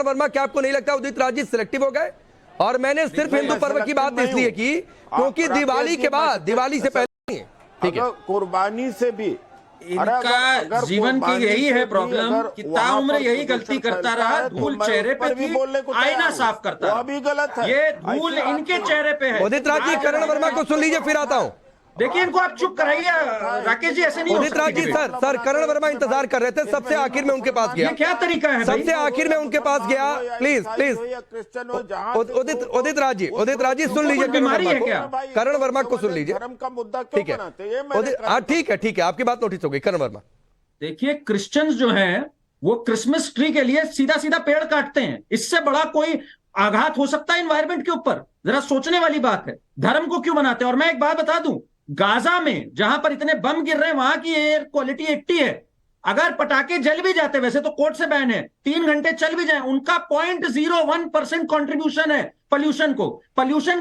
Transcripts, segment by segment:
वर्मा, क्या आपको नहीं लगता उदित राज जी सिलेक्टिव हो गए? और मैंने सिर्फ हिंदू पर्व की बात इसलिए की क्योंकि दिवाली के बाद, दिवाली से पहले नहीं है, ठीक है। कुर्बानी से भी इनका जीवन की यही है प्रॉब्लम कि ताउम्र यही गलती करता रहा, धूल चेहरे पे थी, आईना साफ करता रहा। अभी गलत है, ये धूल इनके चेहरे पे है। उदित राज जी, करण वर्मा को सुन लीजिए, फिर आता हूं। देखिए इनको आप चुप कराइए राकेश जी, ऐसे नहीं हो उदित राज जी, सर करण वर्मा इंतजार कर रहे थे, सबसे आखिर में उनके पास गया। ये क्या तरीका है? सबसे आखिर में उनके पास गया। प्लीज उदित राज जी सुन लीजिए, बीमारी है क्या? करण वर्मा को सुन लीजिए, धर्म का मुद्दा ठीक क्यों है? बनाते हैं? ठीक है, आपकी बात नोटिस हो गई। करण वर्मा, देखिए क्रिश्चियंस जो हैं वो क्रिसमस ट्री के लिए सीधा सीधा पेड़ काटते हैं, इससे बड़ा कोई आघात हो सकता है एनवायरमेंट के ऊपर? जरा सोचने वाली बात है। धर्म को क्यों बनाते हैं? और मैं एक बात बता दूं, गाजा में जहां पर इतने बम गिर रहे हैं वहां की एयर क्वालिटी 80 है। अगर पटाखे जल भी जाते, वैसे तो कोर्ट से बैन है, 3 घंटे चल भी जाए, उनका 0.01% कॉन्ट्रीब्यूशन है पोल्यूशन को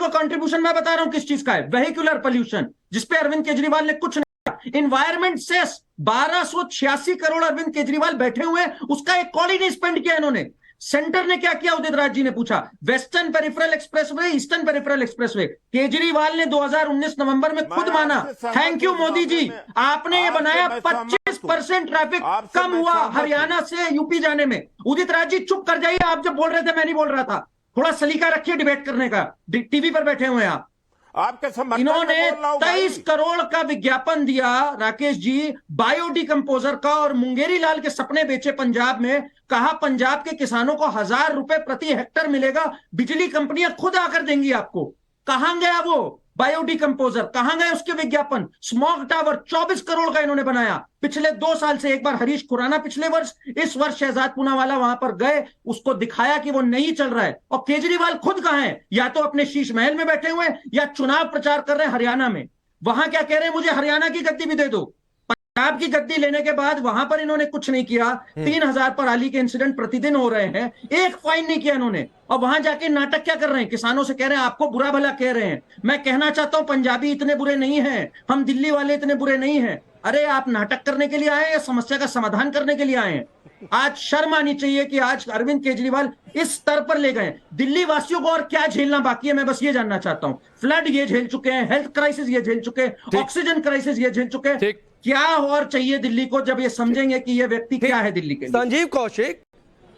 कंट्रीब्यूशन मैं बता रहा हूं किस चीज का है, वेहिकुलर पोल्यूशन, जिसपे अरविंद केजरीवाल ने कुछ नहीं। इन्वायरमेंट सेस 1286 करोड़ अरविंद केजरीवाल बैठे हुए, उसका एक कौड़ी ही नहीं स्पेंड किया इन्होंने। सेंटर ने क्या किया? उदित राज जी ने पूछा, western peripheral expressway, eastern peripheral expressway. Kejriwal ने 2019 नवंबर में खुद माना, थैंक यू मोदी जी, आपने ये बनाया, 25% ट्रैफिक कम हुआ हरियाणा से यूपी जाने में। उदित राज जी चुप कर जाइए, आप जब बोल रहे थे मैं नहीं बोल रहा था, थोड़ा सलीका रखिए डिबेट करने का। टीवी पर बैठे हुए आप, आपके इन्होंने 23 करोड़ का विज्ञापन दिया राकेश जी बायोडिकम्पोजर का, और मुंगेरी लाल के सपने बेचे पंजाब में। कहा पंजाब के किसानों को 1000 रुपए प्रति हेक्टर मिलेगा, बिजली कंपनियां खुद आकर देंगी आपको। कहां गया वो बायोडिकम्पोजर? कहां गए उसके विज्ञापन? स्मॉग टावर 24 करोड़ का इन्होंने बनाया पिछले 2 साल से। एक बार हरीश खुराना पिछले वर्ष, इस वर्ष शहजाद पूनावाला वहां पर गए, उसको दिखाया कि वो नहीं चल रहा है। और केजरीवाल खुद कहां है? या तो अपने शीश महल में बैठे हुए या चुनाव प्रचार कर रहे हैं हरियाणा में। वहां क्या कह रहे हैं? मुझे हरियाणा की गद्दी भी दे दो। पंजाब की गद्दी लेने के बाद वहां पर इन्होंने कुछ नहीं किया। 3000 पराली के इंसिडेंट प्रतिदिन हो रहे हैं, एक फाइन नहीं किया इन्होंने। और वहां जाके नाटक क्या कर रहे हैं? किसानों से कह रहे हैं आपको बुरा भला कह रहे हैं। मैं कहना चाहता हूं पंजाबी इतने बुरे नहीं हैं, हम दिल्ली वाले इतने बुरे नहीं हैं। अरे आप नाटक करने के लिए आए या समस्या का समाधान करने के लिए आए हैं? आज शर्म आनी चाहिए कि आज अरविंद केजरीवाल इस स्तर पर ले गए। दिल्ली वासियों को और क्या झेलना बाकी है, मैं बस ये जानना चाहता हूं। फ्लड ये झेल चुके हैं, हेल्थ क्राइसिस ये झेल चुके हैं, ऑक्सीजन क्राइसिस ये झेल चुके हैं, क्या और चाहिए दिल्ली को जब ये समझेंगे कि ये व्यक्ति क्या है दिल्ली के लिए? संजीव कौशिक,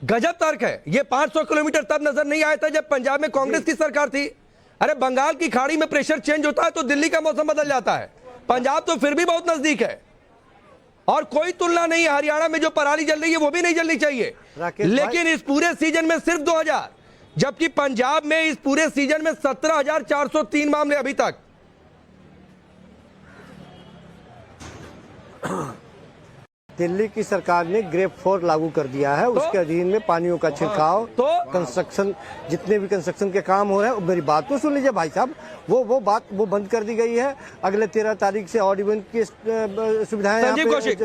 गजब तर्क है। ये 500 किलोमीटर तब नजर नहीं आया था जब पंजाब में कांग्रेस की सरकार थी। अरे बंगाल की खाड़ी में प्रेशर चेंज होता है तो दिल्ली का मौसम बदल जाता है। पंजाब तो फिर भी बहुत नजदीक है, और कोई तुलना नहीं है। हरियाणा में जो पराली जल रही है वो भी नहीं जलनी चाहिए, लेकिन इस पूरे सीजन में सिर्फ 2000, जबकि पंजाब में इस पूरे सीजन में 17,403 मामले अभी तक। दिल्ली की सरकार ने ग्रेप 4 लागू कर दिया है, उसके अधीन में पानियों का छिड़काव, कंस्ट्रक्शन, जितने भी कंस्ट्रक्शन के काम हो रहे हैं। मेरी बात तो सुन लीजिए भाई साहब, वो बात बंद कर दी गई है। अगले 13 तारीख से ऑड इवन की सुविधाएं संजीव कौशिक,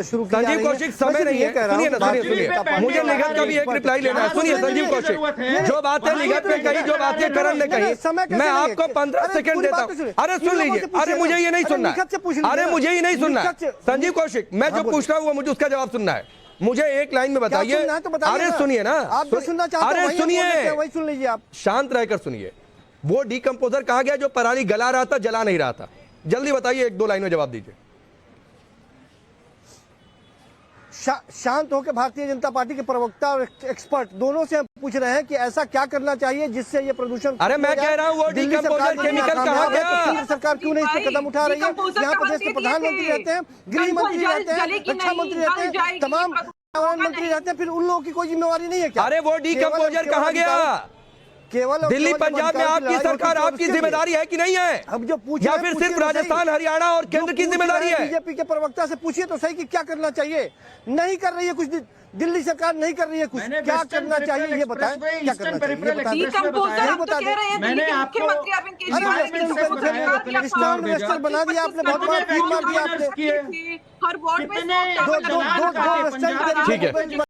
समय नहीं है, सुनिए, मुझे निगत का भी एक रिप्लाई लेना है। सुनिए संजीव कौशिक, जो बातें निगत ने कही, जो बातें करण ने कही, मैं आपको 15 सेकंड देता हूं। अरे सुन लीजिए, अरे मुझे ये नहीं सुनना, अरे मुझे ही नहीं सुनना। संजीव कौशिक, मैं जो पूछ रहा हूं वो मुझे उसका जवाब सुनना है। मुझे एक लाइन में बताइए। अरे सुनिए ना, आप जो सुनना चाहते हैं अरे सुनिए, वही सुन लीजिए आप। शांत रहकर सुनिए। वो डिकम्पोजर कहा गया जो पराली गला रहा था, जला नहीं रहा था। जल्दी बताइए, 1-2 लाइन में जवाब दीजिए। शांत होकर भारतीय जनता पार्टी के प्रवक्ता और एक्सपर्ट दोनों से पूछ रहे हैं कि ऐसा क्या करना चाहिए जिससे ये प्रदूषण। अरे मैं कह रहा हूँ वो डिकम्पोजर केमिकल कहाँ गया? केंद्र सरकार क्यों नहीं इस पर कदम उठा रही है? यहाँ प्रदेश के प्रधानमंत्री रहते हैं, गृह मंत्री रहते हैं, रक्षा मंत्री रहते हैं, तमाम मंत्री रहते हैं, फिर उन लोगों की कोई जिम्मेवारी नहीं है क्या? अरे वो डिकम्पोजर कहाँ गया? केवल दिल्ली पंजाब में आपकी सरकार, आपकी जिम्मेदारी है कि नहीं है? अब जो पूछे या फिर सिर्फ राजस्थान हरियाणा और केंद्र की जिम्मेदारी है? बीजेपी के प्रवक्ता से पूछिए तो सही कि क्या करना चाहिए। नहीं कर रही है कुछ, दिल्ली सरकार नहीं कर रही है कुछ, क्या करना चाहिए ये बताएं। क्या करना चाहिए मैंने आपको इन्वेस्टर बना दिया आपने, बहुत बड़ा फीस मार दिया आपने। हर वार्ड में ठीक है।